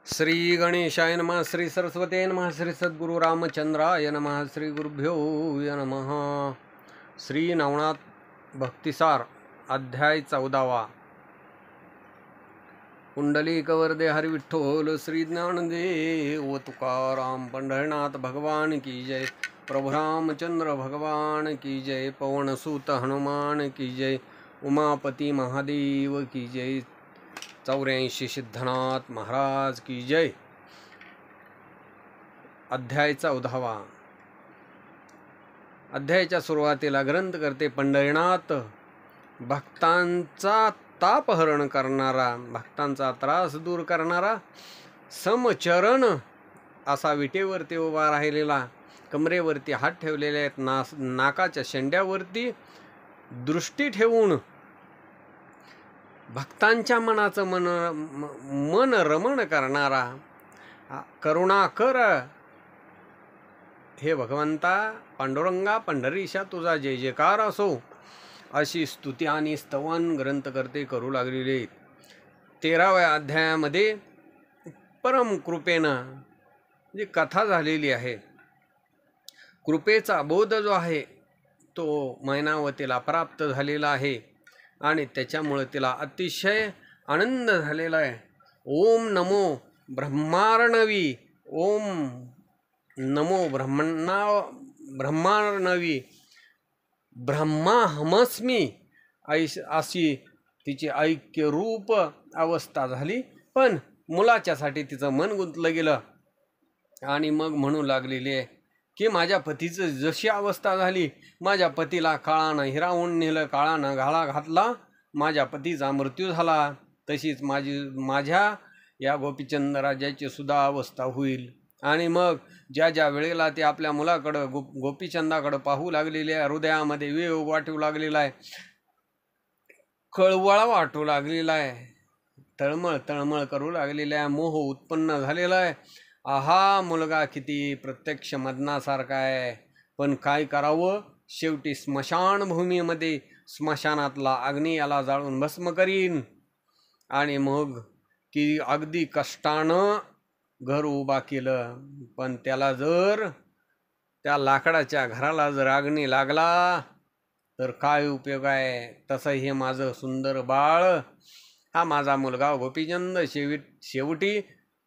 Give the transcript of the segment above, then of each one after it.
श्री गणेशाय नमः, श्री सरस्वते नमः, श्री सद्गुरु रामचंद्राय नमः, श्री गुरुभ्यो नमः। श्री नवनाथ भक्तिसार अध्याय 14। पुंडलिक वरदे हरि विठ्ठल, श्री ज्ञानदेव तुकाराम, पंढरनाथ भगवान की जय, प्रभु रामचंद्र भगवान की जय, पवन सुत हनुमान की जय, उमापति महादेव की जय, 84 सिद्धनाथ महाराज की जय। अध्याय 14। अध्यायाच्या सुरुवातीला ग्रंथकर्ते पंढरीनाथ भक्तांचा तापहरण करणारा, भक्तांचा त्रास दूर करणारा, समचरण असा विटेवरती उभा राहिलेला, कमरेवरती हात ठेवलेले आहेत, नाकाच्या शेंड्यावरती दृष्टी ठेवून भक्तांच्या मनाचं मन रमण करणारा करुणाकर हे भगवंता पांडुरंगा पंढरीशा तुझा जय जयकार असो, अशी स्तुती आणि स्तवन ग्रंथकर्ते करू लागलेले. 13व्या अध्यायामध्ये परम कृपेनं जी कथा झालेली आहे, कृपेचा बोध जो आहे तो मैनावतीला प्राप्त झालेला आहे आणि त्याच्यामुळे तिला अतिशय आनंद झालेला आहे. ओम नमो ब्रह्मार्णवी, ओम नमो ब्रह्मार्णवी, ब्रह्माहमस्मी अशी तिची ऐक्य रूप अवस्था झाली. पण मुलाच्यासाठी तिचं मन गुंतलं गेलं आणि मग म्हणू लागलेली आहे की माझ्या पतीचं जशी अवस्था झाली, माझ्या पतीला काळानं हिरावून नेलं, काळानं घाला घातला, माझ्या पतीचा मृत्यू झाला, तशीच माझ्या या गोपीचंद राजाची सुद्धा अवस्था होईल. आणि मग ज्या ज्या वेळेला ते आपल्या मुलाकडं गोपीचंदाकडं पाहू लागलेले आहे, हृदयामध्ये वेग वाटू लागलेला आहे, कळवळा वाटू लागलेला आहे, तळमळ तळमळ करू लागलेला आहे, मोह उत्पन्न झालेला आहे. आहा, मुलगा किती प्रत्यक्ष मदनासारखा आहे, पण काय करावं, शेवटी स्मशानभूमीमध्ये स्मशानातला अग्नी याला जाळून भस्म करीन. आणि मग की अगदी कष्टानं घर उभा केलं, पण त्याला जर त्या लाकडाच्या घराला जर अग्नी लागला तर काय उपयोग आहे. तसं हे माझं सुंदर बाळ, हा माझा मुलगा गोपीचंद शेवटी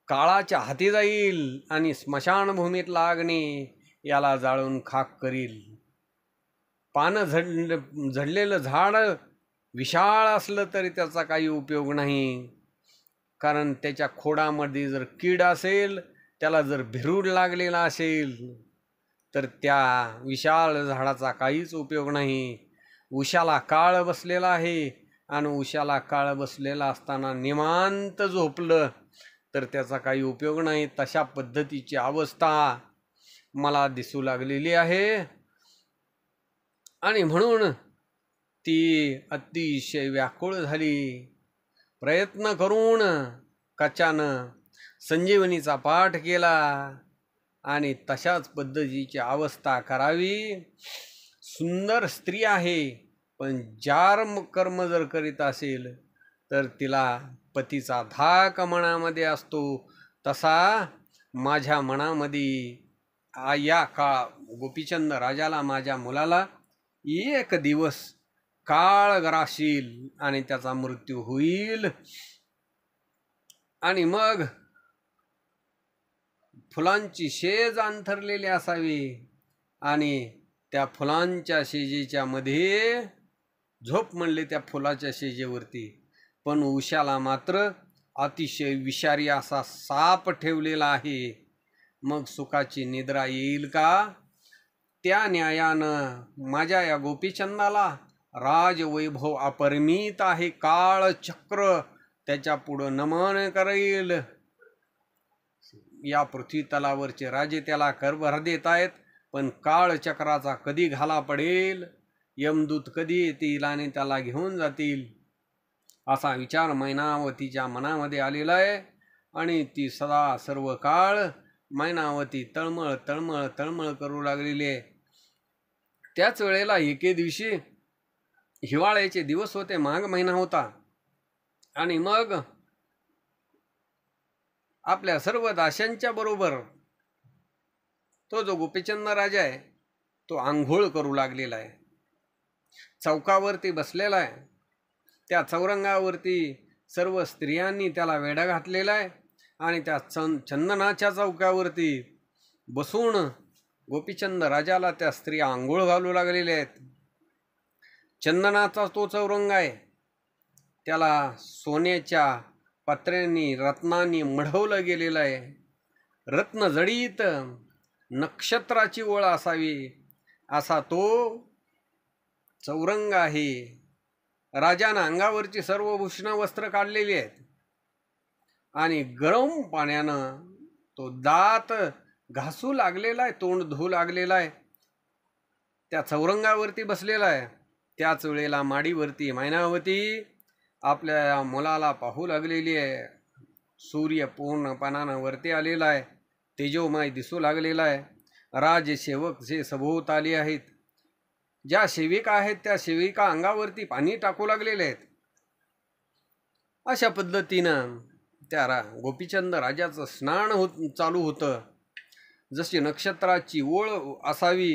काळाच्या हाती जाईल आणि स्मशानभूमीतला अग्नी याला जाळून खाक करील. पानं झडलेलं झाड विशाळ असलं तरी त्याचा काही उपयोग नाही, कारण त्याच्या खोडामध्ये जर कीड असेल, त्याला जर भिरूड लागलेला असेल तर त्या विशाल झाडाचा काहीच उपयोग नाही. उशाला काळ बसलेला आहे आणि उशाला काळ बसलेला असताना निवांत झोपलं तर त्याचा काही उपयोग नाही. तशा पद्धतीची अवस्था मला दिसू लागलेली आहे. आणि म्हणून ती अतिशय व्याकुळ झाली. प्रयत्न करून कचानं संजीवनीचा पाठ केला आणि तशाच पद्धतीची अवस्था करावी. सुंदर स्त्री आहे, पण जार कर्म जर करीत असेल तर तिला पतीचा धाक मनामध्ये असतो. तसा माझ्या मनामध्ये या गोपीचंद राजाला, माझ्या मुलाला एक दिवस काळ ग्रासील आणि त्याचा मृत्यू होईल. आणि मग फुलांची शेज अंथरलेली असावी आणि त्या फुलांच्या शेजेच्या मध्ये झोप म्हणले त्या फुलाच्या शेजेवरती, पण उशाला मात्र अतिशय विषारी असा साप ठेवलेला आहे. मग सुखाची निद्रा येईल का. त्या न्यायानं माझ्या या गोपीचंदाला राजवैभव अपरिमित आहे, काळचक्र त्याच्या पुढं नमन करेल. या पृथ्वी तलावरचे राजे त्याला करभर देत आहेत, पण काळचक्राचा कधी घाला पडेल, यमदूत कधी येतील आणि त्याला घेऊन जातील, असा विचार मैनावतीच्या मनामध्ये आलेला आहे. आणि ती सदा सर्व काळ मैनावती तळमळ तळमळ तळमळ करू लागलेली आहे. त्याच वेळेला एके दिवशी हिवाळ्याचे दिवस होते, माघ महिना होता, आणि मग आपल्या सर्व दाशांच्या बरोबर तो जो गोपीचंद राजा आहे तो आंघोळ करू लागलेला आहे. चौकावरती बसलेला आहे. त्या चौरंगावरती सर्व स्त्रियांनी त्याला वेढा घातलेला आहे आणि त्या चंदनाच्या चौकावरती बसून गोपीचंद राजाला त्या स्त्रिया आंघोळ घालू लागलेल्या आहेत. चंदनाचा तो चौरंग आहे, त्याला सोन्याच्या पत्र्यांनी रत्नांनी मढवलं गेलेलं आहे. रत्नजडीत नक्षत्राची ओळ असावी असा तो चौरंग आहे. राजानं अंगावरची सर्व भूषण वस्त्र काढलेली आहेत आणि गरम पाण्यानं तो दात घासू लागलेला आहे, तोंड धुवू लागलेला आहे. त्या चौरंगावरती बसलेला आहे. त्याच वेळेला माडीवरती मैनावती आपल्या मुलाला पाहू लागलेली आहे. सूर्य पूर्णपणानं वरती आलेला आहे, तेजोमय दिसू लागलेला आहे. राजसेवक जे सभोवत आले आहेत, ज्या सेविका आहेत त्या सेविका अंगावरती पाणी टाकू लागलेले आहेत. अशा पद्धतीनं त्या गोपीचंद राजाचं स्नान चालू होतं. जशी नक्षत्राची ओळ असावी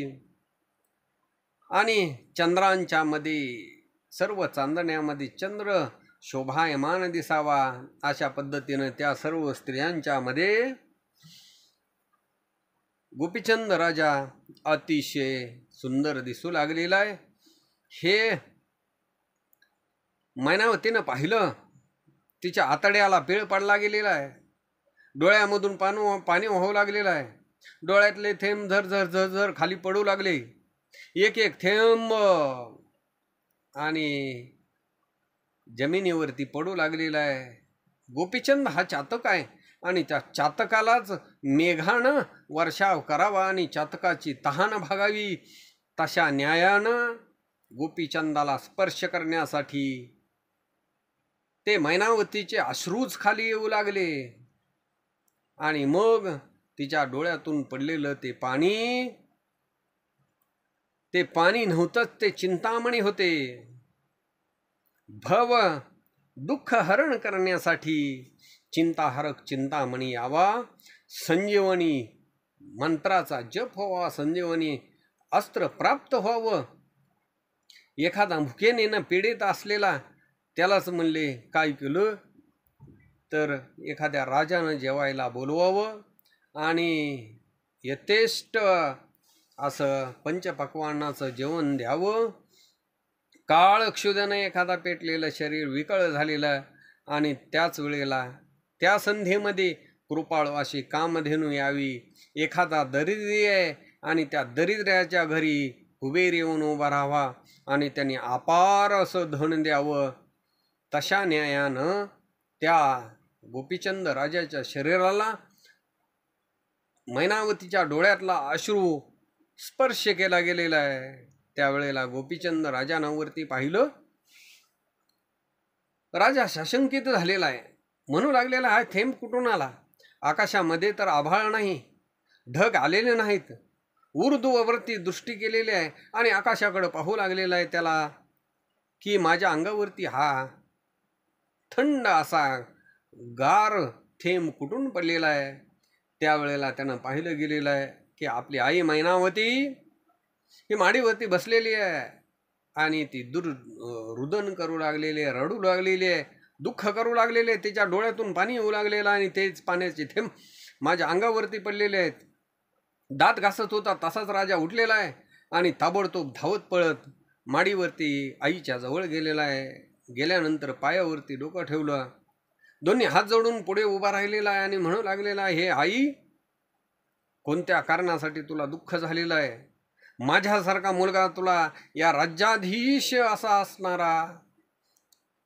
आणि चंद्रांच्या मध्ये सर्व चांदण्यामध्ये चंद्र शोभायमान दिसावा अशा पद्धतीनं त्या सर्व स्त्रियांच्या मध्ये गोपीचंद राजा अतिशय सुंदर दिसू लागलेला आहे. हे मैनावतीनं पाहिलं. तिच्या आतड्याला पिळ पडला गेलेला आहे. डोळ्यामधून पाणी वाहू लागलेलं आहे. डोळ्यातले थेंब झर झर झर झर खाली पडू लागले. एक एक थेंब आणि जमिनीवरती पडू लागलेला आहे. गोपीचंद हा चातक आहे आणि त्या चातकालाच मेघानं वर्षाव करावा आणि चातकाची तहान भागावी तशा न्यायानं गोपीचंदाला स्पर्श करण्यासाठी ते मैनावतीचे अश्रूच खाली येऊ लागले आणि मग तिच्या डोळ्यातून पडलेलं ते पाणी नव्हतंच, ते चिंतामणी होते. भव दुःख हरण करण्यासाठी चिंताहरक चिंतामणी यावा, संजीवनी मंत्राचा जप व्हावा, संजीवनी अस्त्र प्राप्त व्हावं. एखादा भुकेने पीडित असलेला त्यालाच म्हणले काय केलं तर एखाद्या राजानं जेवायला बोलवावं आणि यथेष्ट असं पंचपक्वान्नाचं जेवण द्यावं. काळक्षुद्यानं एखादा पेटलेलं शरीर विकळ झालेलं आणि त्याच वेळेला त्या संधीमध्ये कृपाळू अशी कामधेनू यावी. एखादा दरिद्री आहे आणि त्या दरिद्र्याच्या घरी कुबेर येऊन उभा राहावा आणि त्यांनी अपार असं धन द्यावं. तशा न्यायानं त्या गोपीचंद राजाच्या शरीराला मैनावतीच्या डोळ्यातला अश्रू स्पर्श केला गेलेला आहे. त्यावेळेला गोपीचंद राजानं वरती पाहिलं. राजा सशंकित झालेला आहे. म्हणू लागलेला हा थेंब कुठून आला? आकाशामध्ये तर आभाळ नाही, ढग आलेले नाहीत. ऊर्ध्ववरती दृष्टी केलेली आहे आणि आकाशाकडे पाहू लागलेला आहे त्याला की माझ्या अंगावरती हा थंड असा गार थेंब कुठून पडलेला आहे. त्यावेळेला त्यानं पाहिलं गेलेलं आहे की आपली आई मैनावती ही माडीवरती बसलेली आहे आणि ती रुदन करू लागलेली आहे, रडू लागलेली आहे, दुःख करू लागलेले आहे. तिच्या डोळ्यातून पाणी येऊ लागलेलं आणि तेच पाण्याचे थेंब माझ्या अंगावरती पडलेले आहेत. दात घासत होता तसाच राजा उठलेला आहे आणि ताबडतोब धावत पळत माडीवरती आईच्या जवळ गेलेला आहे. गेल्यानंतर पायावरती डोकं ठेवलं, दोन्ही हात जोडून पुढे उभा राहिलेला आहे आणि म्हणू लागलेला आहे, हे आई, कोणत्या कारणासाठी तुला दुःख झालेलं आहे? माझ्यासारखा मुलगा तुला या राज्याधीश असा असणारा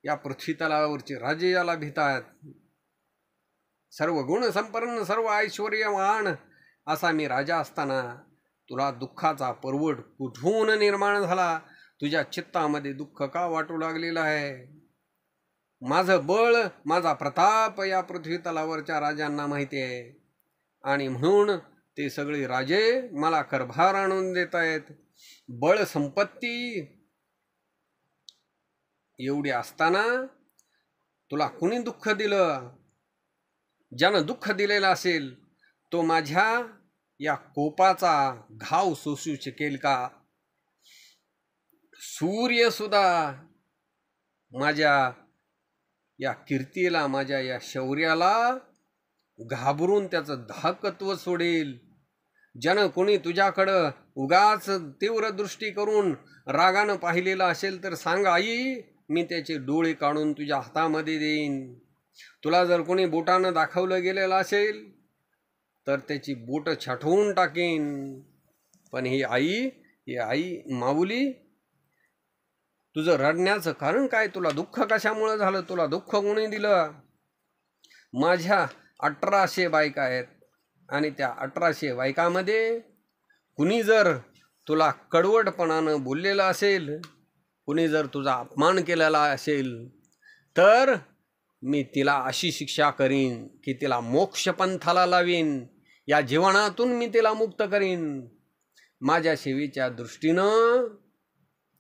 या पृथ्वी तलावरचे राजे याला भीतात. सर्व गुण संपन्न, सर्व ऐश्वर्यवान असा मी राजा असताना तुला दुःखाचा पर्वत कुठून निर्माण झाला? तुझ्या चित्तामध्ये दुःख का वाटू लागलेलं आहे? माझं बळ, माझा प्रताप या पृथ्वी तलावरच्या राजांना माहिती आहे आणि म्हणून ते सगळे राजे मला करभार आणून देत आहेत. बळ संपत्ती एवढी असताना तुला कुणी दुःख दिलं? ज्यानं दुःख दिलेलं असेल तो माझ्या या कोपाचा घाव सोसू शकेल का? सूर्य सुद्धा माझ्या या कीर्तीला, माझ्या या शौर्याला घाबरून त्याचं धाकत्व सोडेल. ज्यानं कोणी तुझ्याकडं उगाच तीव्र दृष्टी करून रागानं पाहिलेलं असेल तर सांग आई, मी त्याचे डोळे काढून तुझ्या हातामध्ये देईन. तुला जर कोणी बोटानं दाखवलं गेलेलं असेल तर त्याची बोट छाटवून टाकेन. पण ही आई माऊली, तुझं रडण्याचं कारण काय? तुला दुःख कशामुळे झालं? तुला दुःख कोणी दिलं? माझ्या 1800 बायका आहेत आणि त्या 1800 बायकामध्ये कुणी जर तुला कडवटपणानं बोललेलं असेल, कुणी जर तुझा अपमान केलेला असेल तर मी तिला अशी शिक्षा करीन की तिला मोक्षपंथाला लावीन. या जीवनातून मी तिला मुक्त करीन. माझ्या सेवेच्या दृष्टीनं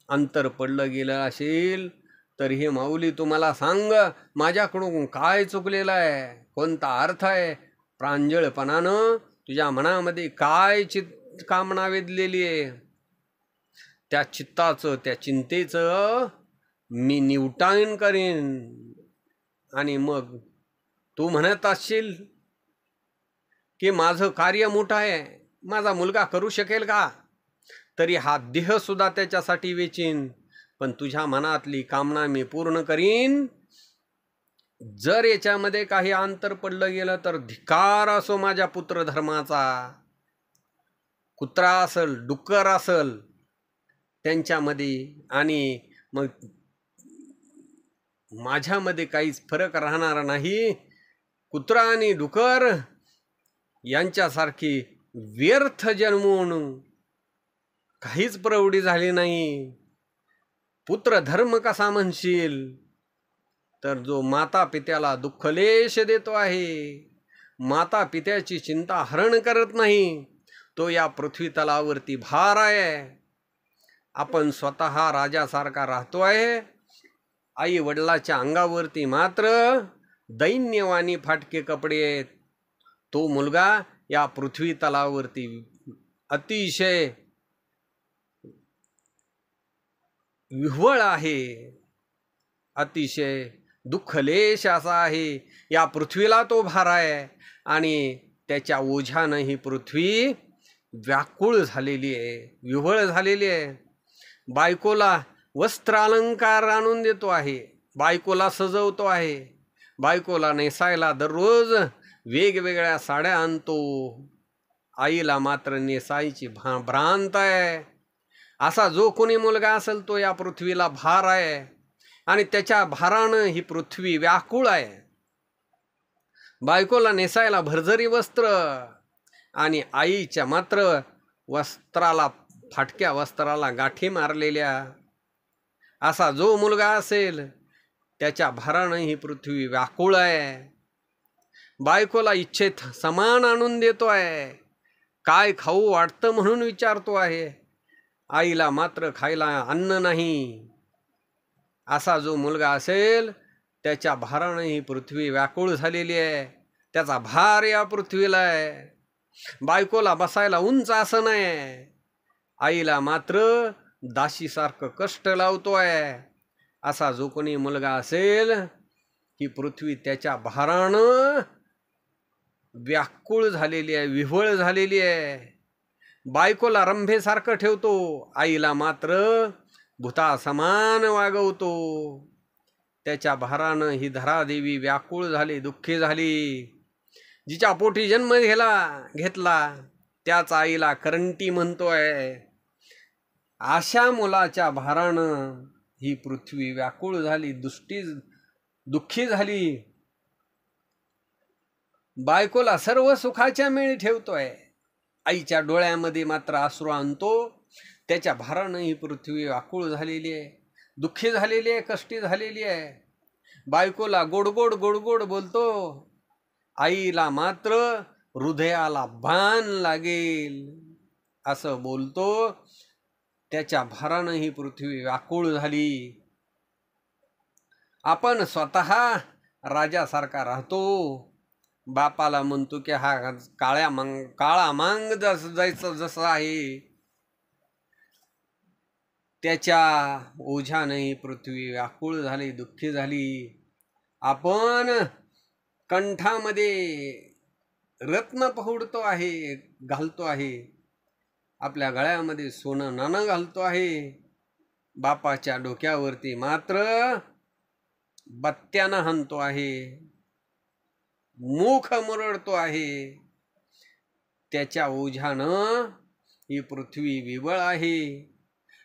अंतर पडलं गेलं असेल तर हे माऊली तुम्हाला सांग, माझ्याकडून काय चुकलेलं आहे? कोणता अर्थ आहे? प्रांजळपणानं तुझ्या मनामध्ये काय कामना वेधलेली आहे, त्या चित्ताचं, त्या चिंतेचं मी निवटाण करीन. आणि मग तू म्हणत असशील की माझं कार्य मोठं आहे, माझा मुलगा करू शकेल का? तरी हा देह सुद्धा त्याच्यासाठी वेचीन, पण तुझ्या मनातली कामना मी पूर्ण करीन. जर याच्यामध्ये काही अंतर पडलं गेलं तर धिक्कार असो माझ्या पुत्र धर्माचा. कुत्रा असल, डुक्कर असल त्यांच्यामध्ये आणि मग माझ्यामध्ये काहीच फरक राहणार नाही. कुत्रा आणि डुकर यांच्यासारखी व्यर्थ जन्मून काहीच प्रौढी झाली नाही. पुत्र धर्म कसा म्हणशील तर जो माता पित्याला दुःखलेश देतो आहे, माता पित्याची चिंता हरण करत नाही, तो या पृथ्वी तलावरती भार आहे. आपण स्वतः राजासारखा राहतो आहे. आई वडिलाच्या अंगावरती मात्र दैन्यवानी फाटके कपडे आहेत. तो मुलगा या पृथ्वी तलावरती अतिशय विह्वळ आहे, अतिशय दुःखलेश असा आहे. या पृथ्वीला तो भार आहे आणि त्याच्या ओझ्यानं ही पृथ्वी व्याकुळ झालेली आहे, विव्हळ झालेली आहे. बायकोला वस्त्र अलंकार आणून देतो आहे, बायकोला सजवतो आहे, बायकोला नेसायला दररोज वेगवेगळ्या साड्या आणतो. आईला मात्र नेसायची भ्रांत आहे. असा जो कोणी मुलगा असेल तो या पृथ्वीला भार आहे आणि त्याच्या भारानं ही पृथ्वी व्याकुळ आहे. बायकोला नेसायला भरजरी वस्त्र आणि आईच्या मात्र वस्त्राला, फाटक्या वस्त्राला गाठी मारलेल्या. असा जो मुलगा असेल त्याच्या भारानं ही पृथ्वी व्याकुळ आहे. बायकोला इच्छेत समान आणून देतो आहे, काय खाऊ वाटतं म्हणून विचारतो आहे, आईला मात्र खायला अन्न नाही. असा जो मुलगा असेल त्याच्या भारानं ही पृथ्वी व्याकुळ झालेली आहे, त्याचा भार या पृथ्वीला आहे. बायकोला बसायला उंच आसन आहे, आईला मात्र दाशीसारखं कष्ट लावतो आहे. असा जो कोणी मुलगा असेल ही पृथ्वी त्याच्या भारानं व्याकुळ झालेली आहे, विव्हळ झालेली आहे. बायकोला रंभेसारखं ठेवतो, आईला मात्र भूता समान वागवतो. त्याच्या भारानं ही धरादेवी व्याकुळ झाली, दुःखी झाली. जिच्या पोटी जन्म घेतला त्याच आईला करंटी म्हणतोय. अशा मुलाच्या भारानं ही पृथ्वी व्याकुळ झाली, दुःखी झाली. बायकोला सर्व सुखाच्या मेळी ठेवतोय, आईच्या डोळ्यामध्ये मात्र अश्रू आणतो. त्याच्या भारानं ही पृथ्वी व्याकुळ झालेली आहे, दुःखी झालेली आहे, कष्टी झालेली आहे. बायकोला गोडगोड गोडगोड बोलतो, आईला मात्र हृदयाला बाण लागेल असं बोलतो. त्याच्या भारानं ही पृथ्वी व्याकुळ झाली. आपण स्वतः राजासारखा राहतो, बापाला म्हणतो की हा काळा मांग जायचं जसं आहे, त्याच्या ओझ्यानं ही पृथ्वी व्याकुळ झाली, दुःखी झाली. आपण कंठामध्ये रत्न पहुडतो आहे, घालतो आहे, आपल्या गळ्यामध्ये सोनं नाणं घालतो आहे, बापाच्या डोक्यावरती मात्र बत्त्यानं हाणतो आहे, मुख मुरडतो आहे. त्याच्या ओझ्यानं ही पृथ्वी विवळ आहे.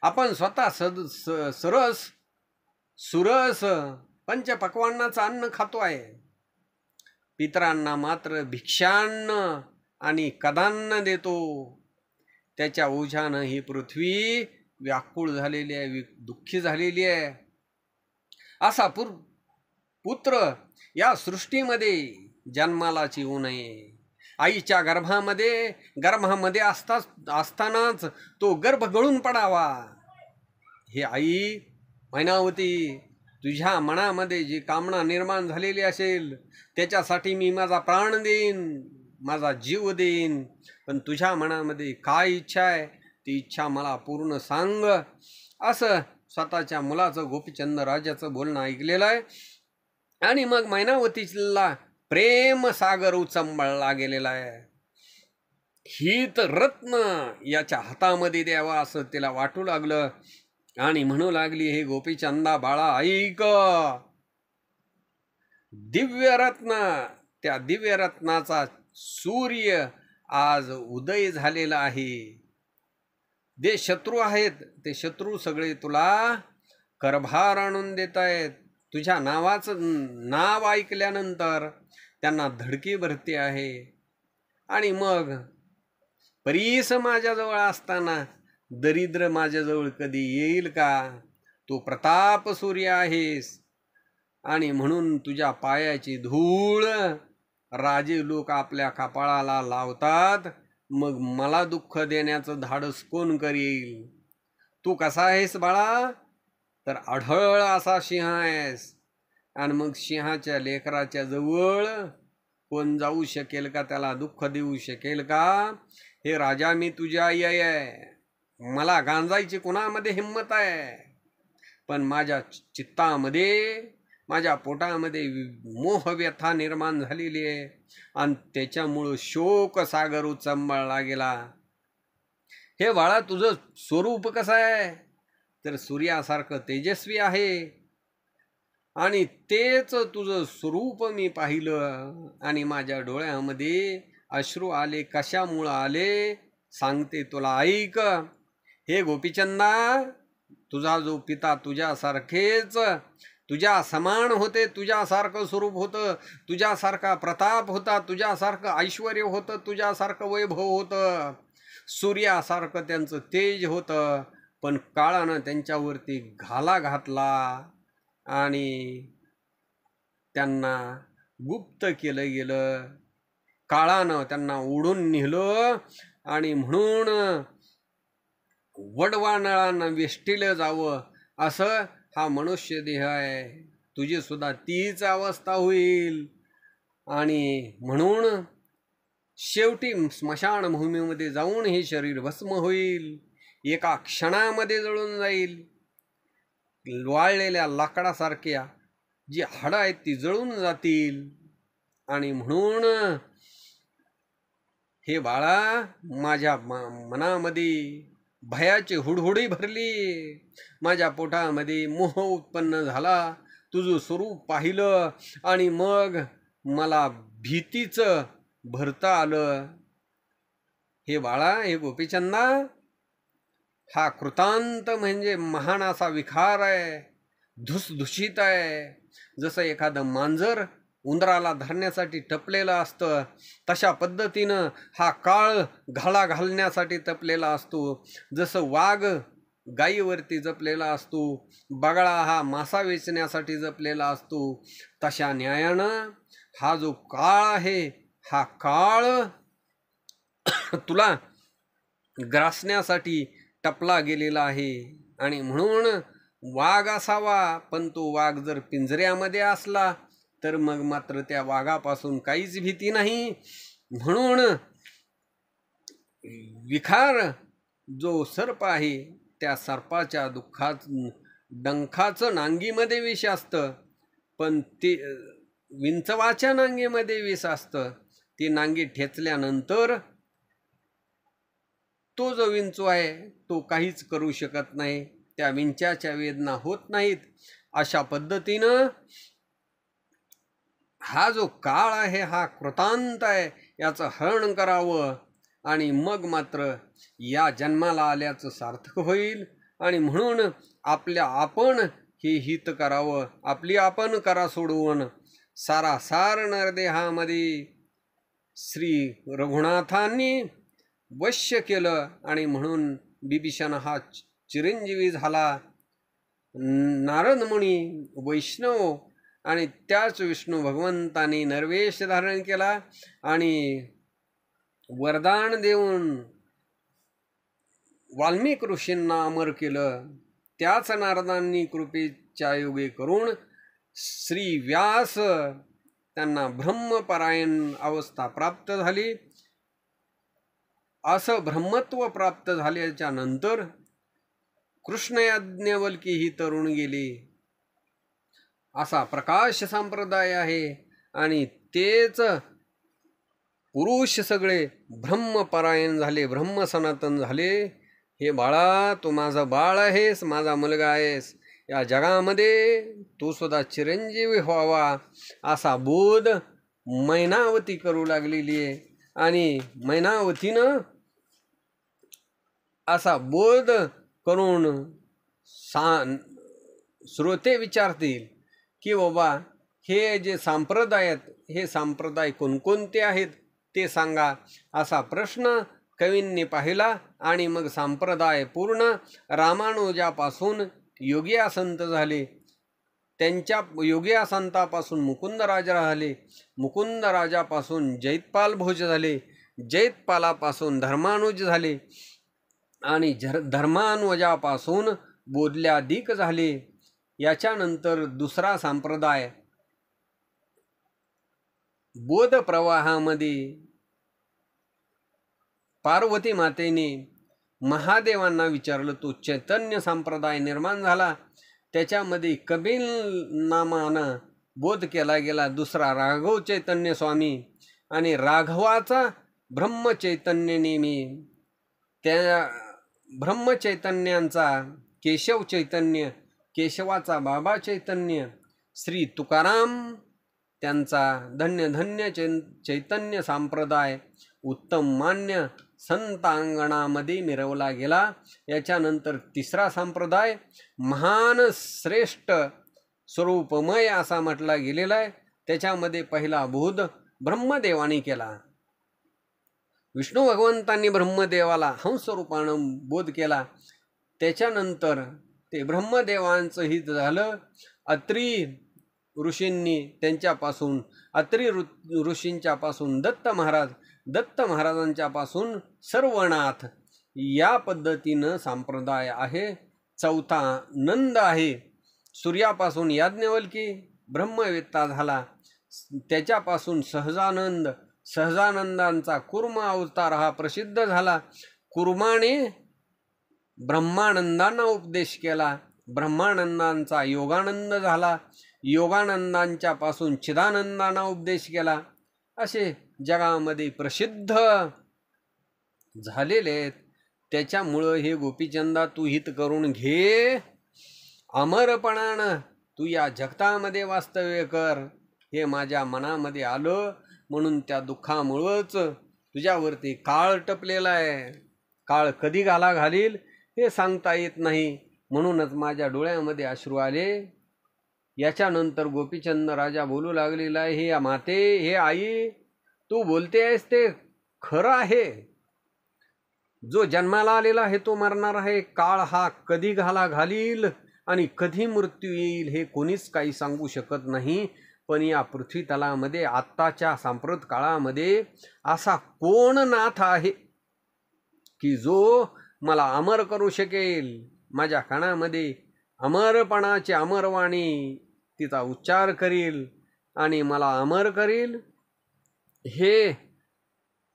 आपण स्वतः सरस सुरस पंचपक्वान्नाचं अन्न खातो आहे, पितरांना मात्र भिक्षान्न आणि कदान्न देतो. त्याच्या ओझ्यानं ही पृथ्वी व्याकुळ झालेली आहे, दुःखी झालेली आहे. असा पुत्र या सृष्टीमध्ये जन्मालाच येऊ नये. आईच्या गर्भामध्ये असतानाच तो गर्भ गळून पडावा. हे आई मैनावती, तुझ्या मनामध्ये जी कामना निर्माण झालेली असेल त्याच्यासाठी मी माझा प्राण देईन, माझा जीव देईन, पण तुझ्या मनामध्ये काय इच्छा आहे ती इच्छा मला पूर्ण सांग. असं स्वतःच्या मुलाचं गोपीचंद राजाचं बोलणं ऐकलेलं आहे. आणि मग मैनावतीला प्रेम सागर उचंबळला गेलेला आहे. ही तर रत्न याच्या हातामध्ये द्यावा असं तिला वाटू लागलं आणि म्हणू लागली, हे गोपीचंदा बाळा ऐक, दिव्य रत्न, त्या दिव्य रत्नाचा सूर्य आज उदय झालेला आहे. जे शत्रू आहेत ते शत्रू सगळे तुला करभार आणून देत आहेत. तुझ्या नावाचं नाव ऐकल्यानंतर त्यांना धडकी भरते आहे. आणि मग परीस माझ्याजवळ असताना दरिद्र माझ्याजवळ कधी येईल का? तू प्रताप सूर्य आहेस आणि म्हणून तुझ्या पायाची धूळ राजे लोक आपल्या कपाळाला लावतात. मग मला दुःख देण्याचं धाडस कोण करील? तू कसा आहेस बाळा? तर आढळ असा सिंह आहेस. आणि मग सिंहाच्या लेकराच्या जवळ कोण जाऊ शकेल का? त्याला दुःख देऊ शकेल का? हे राजा, मी तुझ्या आई आहे, मला गांजायची कुणामध्ये हिंमत आहे? पण माझ्या चित्तामध्ये, माझ्या पोटामध्ये मोहव्यथा निर्माण झालेली आहे आणि त्याच्यामुळं शोक सागर उचंबळला गेला. हे बाळा, तुझं स्वरूप कसं आहे? तर सूर्यासारखं तेजस्वी आहे आणि तेच तुझं स्वरूप मी पाहिलं आणि माझ्या डोळ्यामध्ये अश्रू आले. कशामुळं आले सांगते तुला, ऐक. हे गोपीचंदा, तुझा जो पिता तुझ्यासारखेच, तुझ्या समान होते, तुझ्यासारखं स्वरूप होतं, तुझ्यासारखा प्रताप होता, तुझ्यासारखं ऐश्वर होतं, तुझ्यासारखं वैभव होतं, सूर्यासारखं त्यांचं तेज होतं. पण काळानं त्यांच्यावरती घाला घातला आणि त्यांना गुप्त केलं गेलं. काळानं त्यांना ओढून नेलं आणि म्हणून वडवानळांना वेष्टिलं जावं असं हा मनुष्य देह आहे. तुझी सुद्धा तीच अवस्था होईल. आणि म्हणून शेवटी स्मशानभूमीमध्ये जाऊन हे शरीर भस्म होईल, एका क्षणामध्ये जळून जाईल. वाळलेल्या लाकडासारख्या जी हाडं आहेत ती जळून जातील. आणि म्हणून हे बाळा, माझ्या मनामध्ये भयाची हुडहुडी भरली, माझ्या पोटामध्ये मोह उत्पन्न झाला. तुझं स्वरूप पाहिलं आणि मग मला भीतीचं भरता आलं. हे बाळा, हे गोपीचंदा, हा कृतांत म्हणजे महान असा विकार आहे, धुसधुशीत आहे. जसं एखादं मांजर उंदराला धरण्यासाठी टपलेलं असतं, तशा पद्धतीनं हा काळ घाला घालण्यासाठी टपलेला असतो. जसं वाघ गायीवरती जपलेला असतो, बगळा हा मासा वेचण्यासाठी जपलेला असतो, तशा न्यायानं हा जो काळ आहे, हा काळ तुला ग्रासण्यासाठी टपला गेलेला आहे. आणि म्हणून वाघ असावा, पण तो वाघ जर पिंजऱ्यामध्ये असला तर मग मात्र त्या वाघापासून काहीच भीती नाही. म्हणून विखार जो सर्प आहे त्या सर्पाच्या डंखाचं नांगीमध्ये विष असतं, पण ते विंचवाच्या नांगीमध्ये विष असतं. ती नांगी ठेचल्यानंतर तो जो विंचू आहे तो काहीच करू शकत नाही, त्या विंचाच्या वेदना होत नाहीत. अशा पद्धतीनं हा जो काळ आहे हा कृतांत आहे, याचं हरण करावं आणि मग मात्र या जन्माला आल्याचं सार्थक होईल. आणि म्हणून आपल्या आपण हे हित करावं, आपली आपण करा सोडवून सारासार नरदेहामध्ये श्री रघुनाथांनी वश्य केलं. आणि म्हणून बिभीषण हा चिरंजीवी झाला. नारद मुनी वैष्णव आणि त्याच विष्णू भगवंतानी नरवेश धारण केला आणि वरदान देऊन वाल्मिक ऋषींना अमर केलं. त्याच नारदांनी कृपेच्या योगे करून श्री व्यास त्यांना ब्रह्मपरायण अवस्था प्राप्त झाली. असं ब्रह्मत्व प्राप्त झाल्याच्या नंतर कृष्ण याज्ञवल्की ही तरुण गेली. असा प्रकाश संप्रदाय आहे आणि तेच पुरुष सगळे ब्रह्मपरायण झाले, ब्रह्म सनातन झाले. हे बाळा, तू माझा बाळ आहेस, माझा मुलगा आहेस, या जगामध्ये तू सुद्धा चिरंजीवी व्हावा असा बोध मैनावती करू लागलेली आहे. आणि मैनावतीनं असा बोध करून श्रोते विचारतील की बाबा हे जे संप्रदाय आहेत, हे संप्रदाय कोणकोणते आहेत ते सांगा, असा प्रश्न कवींनी पाहिला. आणि मग संप्रदाय पूर्ण रामानुजापासून योगिया संत झाले, त्यांच्या योगिया संतापासून मुकुंदराजा झाले, मुकुंदराजापासून जैतपाल भोज झाले, जैतपालापासून धर्मानुज झाले आणि धर्मानुजापासून बोधल्यादिक झाले. याच्यानंतर दुसरा संप्रदाय बोध प्रवाहामध्ये पार्वती मातेने महादेवांना विचारलं, तो चैतन्य संप्रदाय निर्माण झाला. त्याच्यामध्ये कबीर नामानं बोध केला गेला. दुसरा राघव चैतन्य स्वामी आणि राघवाचा ब्रह्मचैतन्य नेमी, त्या ब्रह्मचैतन्यांचा केशव चैतन्य, केशवाचा बाबा चैतन्य, श्री तुकाराम त्यांचा धन्य धन्य चैतन्य संप्रदाय उत्तम मान्य संतांगणामध्ये मिरवला गेला. याच्यानंतर तिसरा संप्रदाय महान श्रेष्ठ स्वरूपमय असा म्हटला गेलेला आहे. त्याच्यामध्ये पहिला बोध ब्रह्मदेवाने केला. विष्णू भगवंतांनी ब्रह्मदेवाला हंसरूपानं बोध केला. त्याच्यानंतर ते ब्रह्मदेवांचं हित झालं. अत्री ऋषींनी त्यांच्यापासून, अत्री ऋषींच्यापासून दत्त महाराज, दत्त महाराजांच्यापासून सर्वनाथ, या पद्धतीनं संप्रदाय आहे. चौथा नंद आहे. सूर्यापासून याज्ञवल्की ब्रह्मवेत्ता झाला. त्याच्यापासून सहजानंद, सहजानंदांचा कुर्म अवतार हा प्रसिद्ध झाला. कुर्माने ब्रह्मानंदांना उपदेश केला. ब्रह्मानंदांचा योगानंद झाला. योगानंदांच्या पासून चिदानंदांना उपदेश केला. असे जगामध्ये प्रसिद्ध झालेले आहेत. त्याच्यामुळं हे गोपीचंदा तू हित करून घे, अमरपणानं तू या जगतामध्ये वास्तव्य कर. हे माझ्या मनामध्ये आलं म्हणून त्या दुःखामुळंच तुझ्यावरती काळ टपलेला आहे. काळ कधी घालील हे सांगता येत नाही, म्हणूनच माझ्या डोळ्यामध्ये अश्रू आले. याच्यानंतर गोपीचंद राजा बोलू लागलेला आहे, हे माते, हे आई, तू बोलते आहेस ते खरं आहे. जो जन्माला आलेला आहे तो मरणार आहे. काळ हा कधी घालील आणि कधी मृत्यू येईल हे कोणीच काही सांगू शकत नाही. पण या पृथ्वी तलामध्ये आत्ताच्या सांप्रत काळामध्ये असा कोण नाथ आहे की जो मला अमर करू शकेल. माझ्या कानामध्ये अमरपणाची अमरवाणी तिचा उच्चार करील. आणि मला अमर करील. हे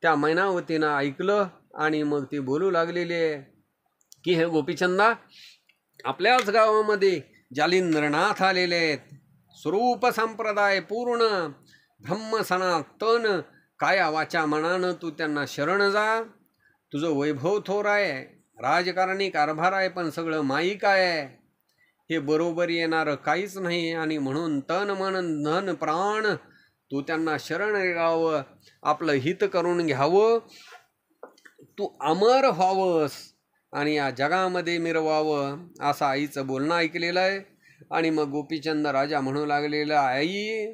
त्या मैनावतीनं ऐकलं आणि मग ती बोलू लागलेली आहे की हे गोपीचंदा, आपल्याच गावामध्ये जालिंद्रनाथ आलेले आहेत. स्वरूप संप्रदाय पूर्ण ब्रह्म सनातन काया वाचा मनानं तू त्यांना शरण जा. तुझं वैभव थोर आहे, राजकारणी कारभार आहे, पण सगळं माईक आहे. हे बरोबर येणारं काहीच नाही. आणि म्हणून तन मन धन प्राण तू त्यांना शरण घ्यावं, आपलं हित करून घ्यावं, तू अमर व्हावंस आणि या जगामध्ये मिरवावं, असं आईचं बोलणं ऐकलेलं आहे. आणि मग गोपीचंद राजा म्हणू लागलेला, आई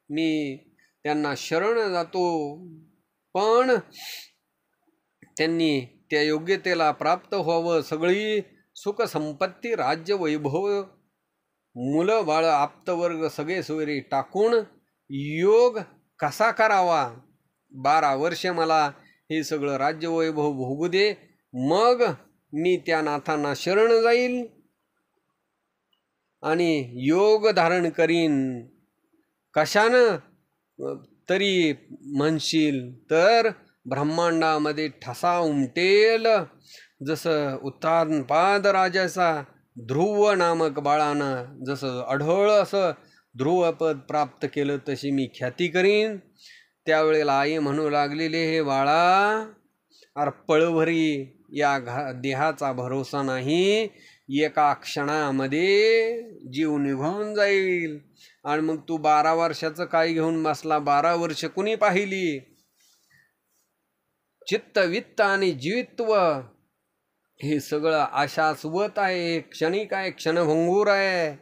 मी त्यांना शरण जातो, पण त्यांनी त्या योग्यतेला प्राप्त व्हावं. सगळी सुख संपत्ती, राज्य वैभव, मुलं बाळ आप्तवर्ग सगळे सोयरे टाकून योग कसा करावा. 12 वर्ष मला हे सगळं राज्य वैभव भोगू दे, मग मी त्या नाथांना शरण जाईल आणि योग धारण करीन. कशानं तरी म्हणशील तर ब्रह्मांडामध्ये ठसा उमटेल. जसं उत्तानपाद राजाचा ध्रुव नामक बाळानं जसं आढळ असं ध्रुवपद प्राप्त केलं, तशी मी ख्याती करीन. त्यावेळेला आई म्हणू लागलेली, हे बाळा, अरे पळभरी या देहाचा भरोसा नाही, एका क्षणामध्ये जीव निघून जाईल. आणि मग तू 12 वर्षाचं काय घेऊन बसला? 12 वर्ष कुणी पाहिली? चित्त वित्त आणि जीवित्व हे सगळं आशास्वत आहे, क्षणिक आहे, क्षणभंगूर आहे.